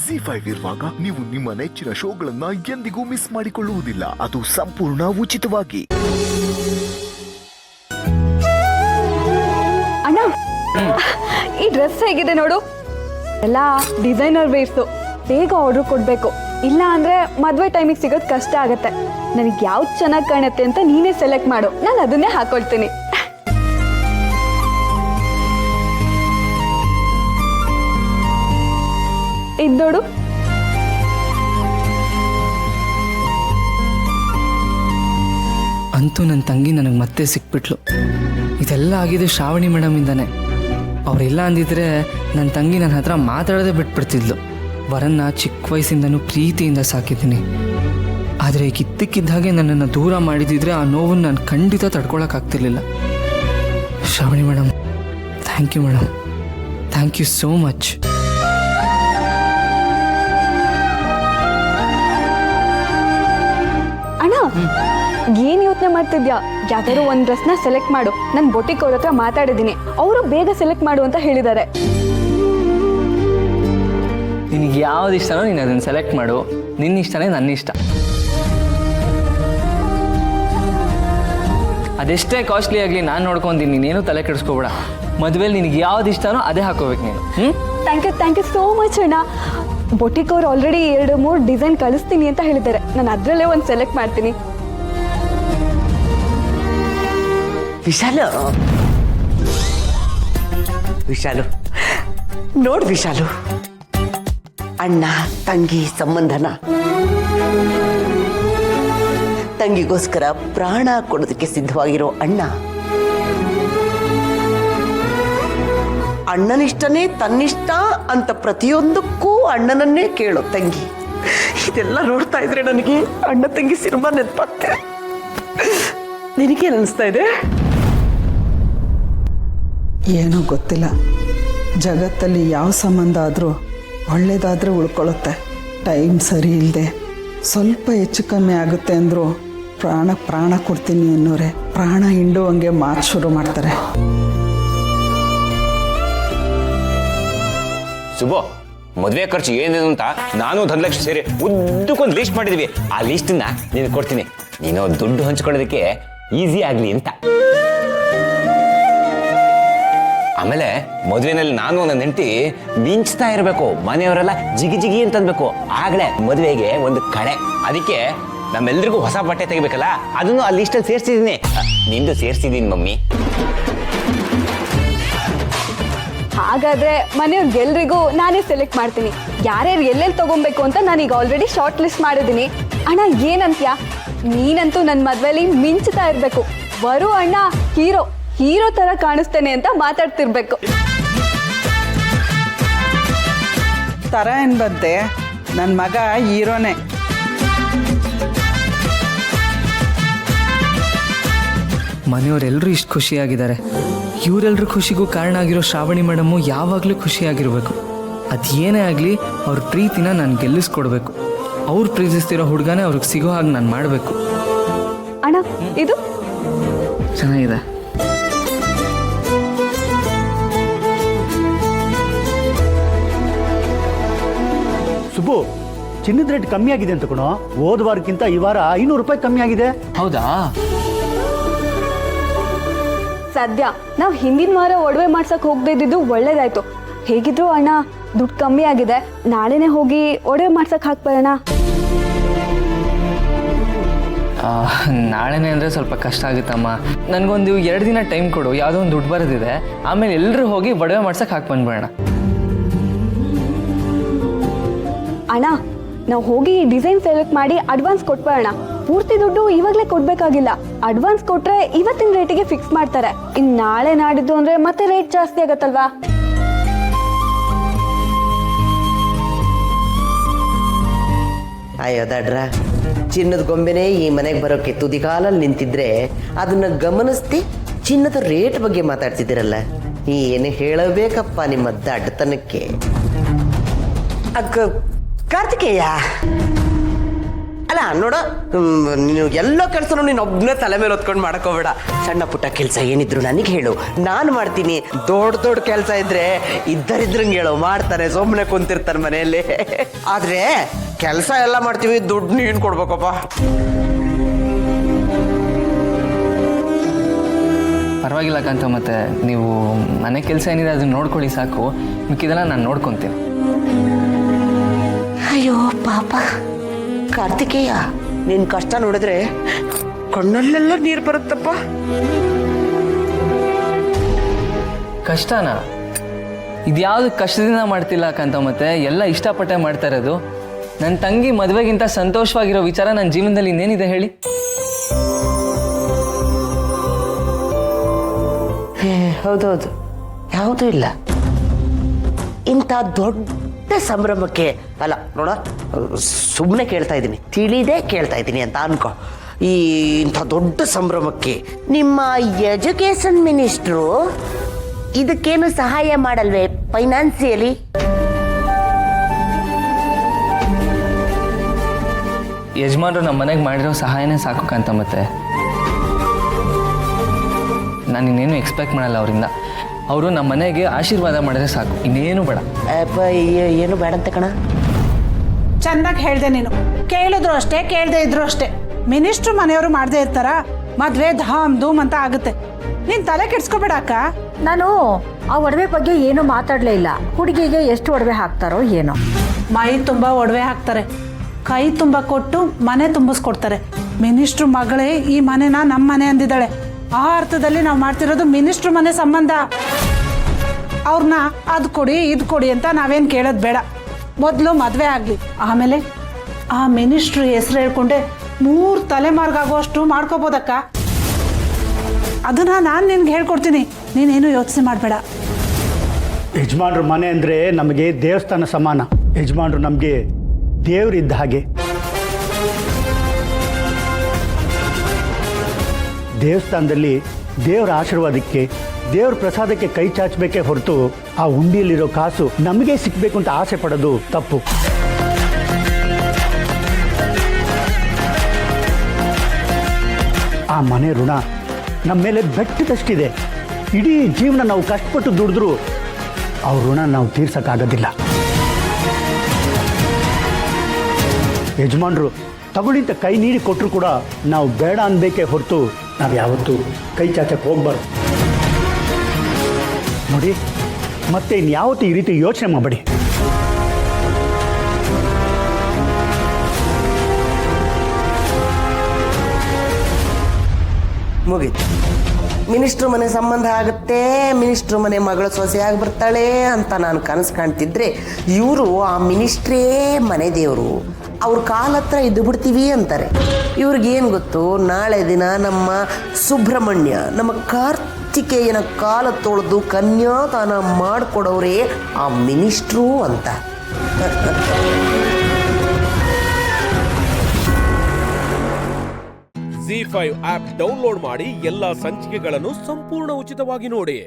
ZEE5 ಇರುವಾಗ ನೀವು ನಿಮ್ಮ ನೆಚ್ಚಿನ ಶೋಗಳನ್ನ ಎಂದಿಗೂ ಮಿಸ್ ಮಾಡಿಕೊಳ್ಳುವುದಿಲ್ಲ. ಅದು ಸಂಪೂರ್ಣ ಉಚಿತವಾಗಿ. ಅಣ್ಣ, ಈ ಡ್ರೆಸ್ ಹೇಗಿದೆ ನೋಡು. ಎಲ್ಲ ಡಿಸೈನರ್ ವೇರ್ಸು. ಬೇಗ ಆರ್ಡರ್ ಕೊಡ್ಬೇಕು, ಇಲ್ಲ ಅಂದ್ರೆ ಮದ್ವೆ ಟೈಮಿಗೆ ಸಿಗೋದು ಕಷ್ಟ ಆಗತ್ತೆ. ನನಗೆ ಯಾವ್ದು ಚೆನ್ನಾಗಿ ಕಾಣುತ್ತೆ ಅಂತ ನೀನೇ ಸೆಲೆಕ್ಟ್ ಮಾಡು, ನಾನು ಅದನ್ನೇ ಹಾಕೊಳ್ತೀನಿ. ಇದು ನೋಡು. ಅಂತೂ ನನ್ನ ತಂಗಿ ನನಗೆ ಮತ್ತೆ ಸಿಕ್ಬಿಟ್ಲು. ಇದೆಲ್ಲ ಆಗಿದೆ ಶ್ರಾವಣಿ ಮೇಡಮ್ ಇಂದಾನೆ. ಅವರಿಲ್ಲ ಅಂದಿದ್ರೆ ನನ್ನ ತಂಗಿ ನನ್ನ ಹತ್ರ ಮಾತಾಡೋದೇ ಬಿಟ್ಬಿಡ್ತಿದ್ಲು. ವರನ್ನ ಚಿಕ್ಕ ವಯಸ್ಸಿಂದನೂ ಪ್ರೀತಿಯಿಂದ ಸಾಕಿದ್ದೀನಿ. ಆದರೆ ಈಗ ಇದ್ದಕ್ಕಿದ್ದ ಹಾಗೆ ನನ್ನನ್ನು ದೂರ ಮಾಡಿದಿದ್ರೆ ಆ ನೋವನ್ನು ನಾನು ಖಂಡಿತ ತಡ್ಕೊಳಕ್ಕಾಗ್ತಿರ್ಲಿಲ್ಲ. Shravani madam, thank you madam, thank you so much. ಅಣ್ಣ, ಏನ್ ಯೋಚನೆ ಮಾಡ್ತಿದ್ಯಾ? ಯಾವ್ದಾದ್ರು ಒಂದ್ ಡ್ರೆಸ್ನ ಸೆಲೆಕ್ಟ್ ಮಾಡು. ನಾನು ಬೊಟಿಕ್ ಅವ್ರ ಹತ್ರ ಮಾತಾಡಿದ್ದೀನಿ, ಅವರು ಬೇಗ ಸೆಲೆಕ್ಟ್ ಮಾಡು ಅಂತ ಹೇಳಿದ್ದಾರೆ. ನಿನಗೆ ಯಾವ್ದು ಇಷ್ಟನೋ ನೀನು ಅದನ್ನು ಸೆಲೆಕ್ಟ್ ಮಾಡು. ನಿನ್ನ ಇಷ್ಟನೇ ನನ್ನ ಇಷ್ಟ. ಅದೆಷ್ಟೇ ಕಾಸ್ಟ್ಲಿ ಆಗಲಿ ನಾನು ನೋಡ್ಕೊಂತೀನಿ, ನೀನೇನು ತಲೆ ಕೆಡಿಸ್ಕೋಬೇಡ. ಮದುವೆಲಿ ನಿನಗೆ ಯಾವ್ದು ಇಷ್ಟನೋ ಅದೇ ಹಾಕೋಬೇಕು ನೀನು. ಥ್ಯಾಂಕ್ ಯು ಸೋ ಮಚ್ ಅಣ್ಣ. ಬೊಟಿಕ್ ಅವ್ರು ಆಲ್ರೆಡಿ 2-3 ಡಿಸೈನ್ ಕಳಿಸ್ತೀನಿ ಅಂತ ಹೇಳಿದ್ದಾರೆ. ನಾನು ಅದರಲ್ಲೇ ಒಂದು ಸೆಲೆಕ್ಟ್ ಮಾಡ್ತೀನಿ. ವಿಶಾಲು ನೋಡು ವಿಶಾಲು, ಅಣ್ಣ ತಂಗಿ ಸಂಬಂಧನ ತಂಗಿಗೋಸ್ಕರ ಪ್ರಾಣ ಕೊಡೋದಕ್ಕೆ ಸಿದ್ಧವಾಗಿರೋ ಅಣ್ಣ. ಅಣ್ಣನಿಷ್ಟನೇ ತನ್ನಿಷ್ಟ ಅಂತ ಪ್ರತಿಯೊಂದಕ್ಕೂ ಅಣ್ಣನನ್ನೇ ಕೇಳೋ ತಂಗಿ. ಇದೆಲ್ಲ ನೋಡ್ತಾ ಇದ್ರೆ ನನಗೆ ಅಣ್ಣ ತಂಗಿ ಸಿನಿಮಾ ನೆನಪಾಗ್ತದೆ. ನಿನಗೇನು ಅನಿಸ್ತಾ ಇದೆ? ಏನೋ ಗೊತ್ತಿಲ್ಲ, ಜಗತ್ತಲ್ಲಿ ಯಾವ ಸಂಬಂಧ ಆದರೂ ಒಳ್ಳೇದಾದರೆ ಉಳ್ಕೊಳ್ಳುತ್ತೆ. ಟೈಮ್ ಸರಿ ಇಲ್ಲದೆ ಸ್ವಲ್ಪ ಹೆಚ್ಚು ಕಮ್ಮಿ ಆಗುತ್ತೆ ಅಂದರೂ ಪ್ರಾಣ ಕೊಡ್ತೀನಿ ಅನ್ನೋರೆ ಪ್ರಾಣ ಹಿಂಡುವಂಗೆ ಮಾತು ಶುರು ಮಾಡ್ತಾರೆ. ಸುಬ್ಬು, ಮದುವೆ ಖರ್ಚು ಏನೇನು ಅಂತ ನಾನು 10 ಲಕ್ಷ ಸೇರಿ ಉದ್ದಕ್ಕೊಂದು ಲೀಸ್ಟ್ ಮಾಡಿದ್ವಿ. ಆ ಲೀಸ್ಟನ್ನ ನೀನು ಕೊಡ್ತೀನಿ. ನೀನು ದುಡ್ಡು ಹಂಚ್ಕೊಳ್ಳೋದಕ್ಕೆ ಈಸಿ ಆಗಲಿ ಅಂತ. ಆಮೇಲೆ ಮದುವೆನಲ್ಲಿ ನಾನು ನನ್ನ ಹೆಂಡತಿ ಮಿಂಚ್ತಾ ಇರಬೇಕು, ಮನೆಯವರೆಲ್ಲ ಜಿಗಿ ಜಿಗಿ ಅಂತ ಅನ್ಬೇಕು. ಆಗ್ಲೇ ಮದುವೆಗೆ ಒಂದು ಕಳೆ. ಅದಕ್ಕೆ ನಮ್ಮೆಲ್ರಿಗೂ ಹೊಸ ಬಟ್ಟೆ ತೆಗಿಬೇಕಲ್ಲ, ಅದನ್ನು ಆ ಲೀಸ್ಟಲ್ಲಿ ಸೇರಿಸಿದ್ದೀನಿ. ನಿಂದು ಸೇರಿಸಿದ್ದೀನಿ ಮಮ್ಮಿ. ಹಾಗಾದ್ರೆ ಮನೆಯವ್ರಿಗೆಲ್ರಿಗೂ ನಾನೇ ಸೆಲೆಕ್ಟ್ ಮಾಡ್ತೀನಿ. ಯಾರ್ಯಾರು ಎಲ್ಲೆಲ್ಲಿ ತಗೊಬೇಕು ಅಂತ ನಾನೀಗ ಆಲ್ರೆಡಿ ಶಾರ್ಟ್ ಲಿಸ್ಟ್ ಮಾಡಿದ್ದೀನಿ. ಅಣ್ಣ ಏನಂತ್ಯಾ? ನೀನಂತೂ ನನ್ನ ಮದ್ವೆಲಿ ಮಿಂಚ್ತಾ ಇರ್ಬೇಕು. ಬರು ಅಣ್ಣ ಹೀರೋ ತರ ಕಾಣಿಸ್ತೇನೆ ಅಂತ ಮಾತಾಡ್ತಿರ್ಬೇಕು. ಥರ ಏನು ಬಂತೆ? ನನ್ನ ಮಗ ಹೀರೋನೇ. ಮನೆಯವರೆಲ್ಲರೂ ಇಷ್ಟು ಖುಷಿಯಾಗಿದ್ದಾರೆ. ಇವರೆಲ್ಲರ ಖುಷಿಗೂ ಕಾರಣ ಆಗಿರೋ ಶ್ರಾವಣಿ ಮೇಡಮ್ಮು ಯಾವಾಗಲೂ ಖುಷಿಯಾಗಿರಬೇಕು. ಅದೇನೇ ಆಗಲಿ ಅವ್ರ ಪ್ರೀತಿನ ನಾನು ಗೆಲ್ಲಿಸ್ಕೊಡ್ಬೇಕು. ಅವ್ರು ಪ್ರೀತಿಸ್ತಿರೋ ಹುಡುಗನೇ ಅವ್ರಿಗೆ ಸಿಗೋ ಹಾಗೆ ನಾನು ಮಾಡಬೇಕು. ಅಣ್ಣ, ಇದು ಚೆನ್ನಾಗಿದೆ. ಸುಬ್ಬು, ಚಿನ್ನದ ರೇಟ್ ಕಮ್ಮಿ ಆಗಿದೆ ಅಂತ ಕಣೋ. ಹೋದ ವಾರಕ್ಕಿಂತ ಈ ವಾರ 500 ರೂಪಾಯಿ ಕಮ್ಮಿ ಆಗಿದೆ. ಹೌದಾ? ಸದ್ಯ ನಾವು ಹಿಂದಿನ ವಾರ ಒಡವೆ ಮಾಡ್ಸಕ್ ಹೋಗದೆ ಇದ್ದಿದ್ದು ಒಳ್ಳೇದಾಯ್ತು. ಹೇಗಿದ್ರು ಅಣ್ಣ ದುಡ್ಡು ಕಮ್ಮಿ ಆಗಿದೆ, ನಾಳೆನೆ ಹೋಗಿ ಒಡವೆ ಮಾಡ್ಸಕ್ ಹಾಕ್ಬರೋಣ. ನಾಳೆನೇ ಅಂದರೆ ಸ್ವಲ್ಪ ಕಷ್ಟ ಆಗುತ್ತಮ್ಮ. ನನಗೊಂದು 2 ದಿನ ಟೈಮ್ ಕೊಡು. ಯಾವುದೋ ಒಂದು ದುಡ್ಡು ಬರೋದಿದೆ, ಆಮೇಲೆ ಎಲ್ಲರೂ ಹೋಗಿ ಒಡವೆ ಮಾಡ್ಸಕ್ಕೆ ಹಾಕಿ ಬಂದ್ಬಿಡೋಣ. ಅಣ್ಣ, ನಾವು ಹೋಗಿ ಡಿಸೈನ್ ಸೆಲೆಕ್ಟ್ ಮಾಡಿ ಅಡ್ವಾನ್ಸ್ ಕೊಟ್ಬರೋಣ. ಪೂರ್ತಿ ದುಡ್ಡು ಇವಾಗಲೇ ಕೊಡ್ಬೇಕಾಗಿಲ್ಲ. ಅಡ್ವಾನ್ಸ್ ಕೊಟ್ರೆ ಇವತ್ತಿನ ರೇಟಿಗೆ ಫಿಕ್ಸ್ ಮಾಡ್ತಾರೆ. ಇನ್ನು ನಾಳೆ ನಾಡಿದ್ದು ಅಂದ್ರೆ ಮತ್ತೆ ರೇಟ್ ಜಾಸ್ತಿ ಆಗತ್ತಲ್ವಾ? ಅಯ್ಯೋ ದಡ್ರ, ಚಿನ್ನದ ಗೊಂಬೆನೇ ಈ ಮನೆಗೆ ಬರೋಕ್ಕೆ ತುದಿಗಾಲಲ್ಲಿ ನಿಂತಿದ್ರೆ ಅದನ್ನ ಗಮನಿಸ್ತಿ ಚಿನ್ನದ ರೇಟ್ ಬಗ್ಗೆ ಮಾತಾಡ್ತಿದ್ದೀರಲ್ಲ. ಏನು ಹೇಳಬೇಕಪ್ಪ ನಿಮ್ಮ ದಡ್ಡತನಕ್ಕೆ. ಕಾರ್ತಿಕೇಯ, ಅಲ್ಲ ನೋಡ, ನೀನು ಎಲ್ಲ ಕೆಲಸನೂ ನೀನು ಒಬ್ಬನೇ ತಲೆ ಮೇಲೆ ಹೊತ್ಕೊಂಡು ಮಾಡಕೋಬೇಡ. ಸಣ್ಣ ಪುಟ್ಟ ಕೆಲಸ ಏನಿದ್ರು ನನಗೆ ಹೇಳು, ನಾನು ಮಾಡ್ತೀನಿ. ದೊಡ್ಡ ದೊಡ್ಡ ಕೆಲಸ ಇದ್ರೆ ಇದ್ದರಿದ್ರಂಗೆ ಹೇಳು, ಮಾಡ್ತಾರೆ. ಸುಮ್ಮನೆ ಕುಂತಿರ್ತಾರೆ ಮನೆಯಲ್ಲಿ. ಆದ್ರೆ ಕೆಲಸ ಎಲ್ಲ ಮಾಡ್ತೀವಿ, ದುಡ್ಡು ನೀನು ಕೊಡ್ಬೇಕಪ್ಪ. ಪರವಾಗಿಲ್ಲ ಕಾಂತ, ಮತ್ತೆ ನೀವು ಮನೆ ಕೆಲಸ ಏನಿದೆ ಅದನ್ನ ನೋಡ್ಕೊಳ್ಳಿ ಸಾಕು, ಮಿಕ್ಕಿದೆಲ್ಲ ನಾನು ನೋಡ್ಕೊತೀನಿ. ಅಯ್ಯೋ ಪಾಪ ಕಾರ್ತಿಕೇಯ, ನಿನ್ ಕಷ್ಟ ನೋಡಿದ್ರೆ ಕಣ್ಣಲ್ಲೆಲ್ಲ ನೀರು ಬರುತ್ತಪ್ಪ. ಕಷ್ಟನಾ? ಇದ್ಯಾವುದು ಕಷ್ಟದಿಂದ ಮಾಡ್ತಿಲ್ಲ ಕಾಂತ, ಮತ್ತೆ ಎಲ್ಲ ಇಷ್ಟಪಟ್ಟೆ ಮಾಡ್ತಾ ಇರೋದು. ನನ್ನ ತಂಗಿ ಮದುವೆಗಿಂತ ಸಂತೋಷವಾಗಿರೋ ವಿಚಾರ ನನ್ನ ಜೀವನದಲ್ಲಿ ಇನ್ನೇನಿದೆ ಹೇಳಿ? ಹೌದೌದು, ಯಾವುದೂ ಇಲ್ಲ. ಇಂಥ ದೊಡ್ಡ ಸಂಭ್ರಮಕ್ಕೆ ಅಲ್ಲ ನೋಡ, ಸುಮ್ಮನೆ ಕೇಳ್ತಾ ಇದ್ದೀನಿ, ತಿಳಿದೇ ಕೇಳ್ತಾ ಇದ್ದೀನಿ ಅಂತ ಅನ್ಕೋ. ಈ ಇಂಥ ದೊಡ್ಡ ಸಂಭ್ರಮಕ್ಕೆ ನಿಮ್ಮ ಎಜುಕೇಶನ್ ಮಿನಿಸ್ಟ್ರು ಇದಕ್ಕೇನು ಸಹಾಯ ಮಾಡಲ್ವೇ ಫೈನಾನ್ಸಿಯಲಿ? ಯಜಮಾನ್ರು ನಮ್ಮ ಮನೆಗೆ ಮಾಡಿರೋ ಸಹಾಯನೇ ಸಾಕು ಕಾಂತ, ಮತ್ತೆ ನಾನು ಇನ್ನೇನು ಎಕ್ಸ್ಪೆಕ್ಟ್ ಮಾಡಲ್ಲ ಅವರಿಂದ. ಅವರು ನಮ್ಮ ಮನೆಗೆ ಆಶೀರ್ವಾದ ಮಾಡಿದ್ರೆ ಸಾಕು, ಇನ್ನೇನು ಬೇಡ. ಏನು ಬೇಡಂತೆ ಕಣ. ಚೆನ್ನಾಗಿ ಹೇಳ್ದೆ ನೀನು. ಕೇಳಿದ್ರು ಅಷ್ಟೇ, ಕೇಳದೆ ಇದ್ರು ಅಷ್ಟೇ. ಮಿನಿಸ್ಟ್ರು ಮನೆಯವರು ಮಾಡದೇ ಇರ್ತಾರ? ಮದ್ವೆ ಧಾಮ್ ಧೂಮ್ ಅಂತ ಆಗುತ್ತೆ. ನೀನ್ ತಲೆ ಕೆಡ್ಸ್ಕೊಬೇಡ ಅಕ್ಕ. ನಾನು ಆ ಒಡವೆ ಬಗ್ಗೆ ಏನೂ ಮಾತಾಡಲೇ ಇಲ್ಲ. ಹುಡುಗಿಗೆ ಎಷ್ಟು ಒಡವೆ ಹಾಕ್ತಾರೋ ಏನೋ. ಮೈ ತುಂಬ ಒಡವೆ ಹಾಕ್ತಾರೆ, ಕೈ ತುಂಬ ಕೊಟ್ಟು ಮನೆ ತುಂಬಿಸ್ಕೊಡ್ತಾರೆ. ಮಿನಿಸ್ಟ್ರು ಮಗಳೇ ಈ ಮನೆನ ನಮ್ಮ ಮನೆ ಅಂದಿದ್ದಾಳೆ. ಆ ಅರ್ಥದಲ್ಲಿ ನಾವು ಮಾಡ್ತಿರೋದು ಮಿನಿಸ್ಟ್ರು ಮನೆ ಸಂಬಂಧ. ಅವ್ರನ್ನ ಅದು ಕೊಡಿ ಇದು ಕೊಡಿ ಅಂತ ನಾವೇನು ಕೇಳೋದು ಬೇಡ. ಮೊದಲು ಮದುವೆ ಆಗಲಿ, ಆಮೇಲೆ ಆ ಮಿನಿಸ್ಟ್ರು ಹೆಸರು ಹೇಳ್ಕೊಂಡೆ 3 ತಲೆಮಾರ್ಗಾಗುವಷ್ಟು ಮಾಡ್ಕೋಬೋದಕ್ಕ. ಅದನ್ನ ನಾನು ನಿನ್ಗೆ ಹೇಳ್ಕೊಡ್ತೀನಿ, ನೀನೇನು ಯೋಚನೆ ಮಾಡಬೇಡ. ಯಜಮಾನ್ರ ಮನೆ ಅಂದರೆ ನಮಗೆ ದೇವಸ್ಥಾನ ಸಮಾನ. ಯಜಮಾನ್ರು ನಮಗೆ ದೇವರಿದ್ದ ಹಾಗೆ. ದೇವಸ್ಥಾನದಲ್ಲಿ ದೇವರ ಆಶೀರ್ವಾದಕ್ಕೆ, ದೇವ್ರ ಪ್ರಸಾದಕ್ಕೆ ಕೈ ಚಾಚಬೇಕೇ ಹೊರತು ಆ ಉಂಡಿಯಲ್ಲಿರೋ ಕಾಸು ನಮಗೆ ಸಿಕ್ಕಬೇಕು ಅಂತ ಆಸೆ ಪಡೋದು ತಪ್ಪು. ಆ ಮನೆ ಋಣ ನಮ್ಮ ಮೇಲೆ ಬೆಟ್ಟದಷ್ಟಿದೆ. ಇಡೀ ಜೀವನ ನಾವು ಕಷ್ಟಪಟ್ಟು ದುಡಿದ್ರೂ ಅವ್ರ ಋಣ ನಾವು ತೀರ್ಸೋಕ್ಕಾಗೋದಿಲ್ಲ. ಯಜಮಾನ್ರು ತಗೊಳ್ಳಿಂತ ಕೈ ನೀಡಿ ಕೊಟ್ಟರು ಕೂಡ ನಾವು ಬೇಡ ಅನ್ಬೇಕೇ ಹೊರತು ನಾವು ಯಾವತ್ತೂ ಕೈ ಚಾಚಕ್ಕೆ ಹೋಗ್ಬಾರ್ದು. ನೋಡಿ, ಮತ್ತೆ ಇನ್ಯಾವತ್ತೂ ಈ ರೀತಿ ಯೋಚನೆ ಮಾಡಬೇಡಿ. ಮುಗೀತು. ಮಿನಿಸ್ಟ್ರು ಮನೆ ಸಂಬಂಧ ಆಗುತ್ತೆ, ಮಿನಿಸ್ಟ್ರು ಮನೆ ಮಗಳು ಸೊಸೆಯಾಗಿ ಬರ್ತಾಳೆ ಅಂತ ನಾನು ಕನಸು ಕಾಣ್ತಿದ್ರೆ, ಇವರು ಆ ಮಿನಿಸ್ಟ್ರೇ ಮನೆ ದೇವರು, ಅವ್ರ ಕಾಲ ಹತ್ರ ಇದ್ದು ಬಿಡ್ತೀವಿ ಅಂತಾರೆ. ಇವ್ರಿಗೇನು ಗೊತ್ತು, ನಾಳೆ ದಿನ ನಮ್ಮ ಸುಬ್ರಹ್ಮಣ್ಯ, ನಮ್ಮ ಕಾರ್ತಿಕೇಯನ ಕಾಲ ತೊಳೆದು ಕನ್ಯಾದಾನ ಮಾಡಿಕೊಡೋರೇ ಆ ಮಿನಿಸ್ಟ್ರು ಅಂತ. ZEE5 ಆಪ್ ಡೌನ್ಲೋಡ್ ಮಾಡಿ ಎಲ್ಲಾ ಸಂಚಿಕೆಗಳನ್ನು ಸಂಪೂರ್ಣ ಉಚಿತವಾಗಿ ನೋಡಿ.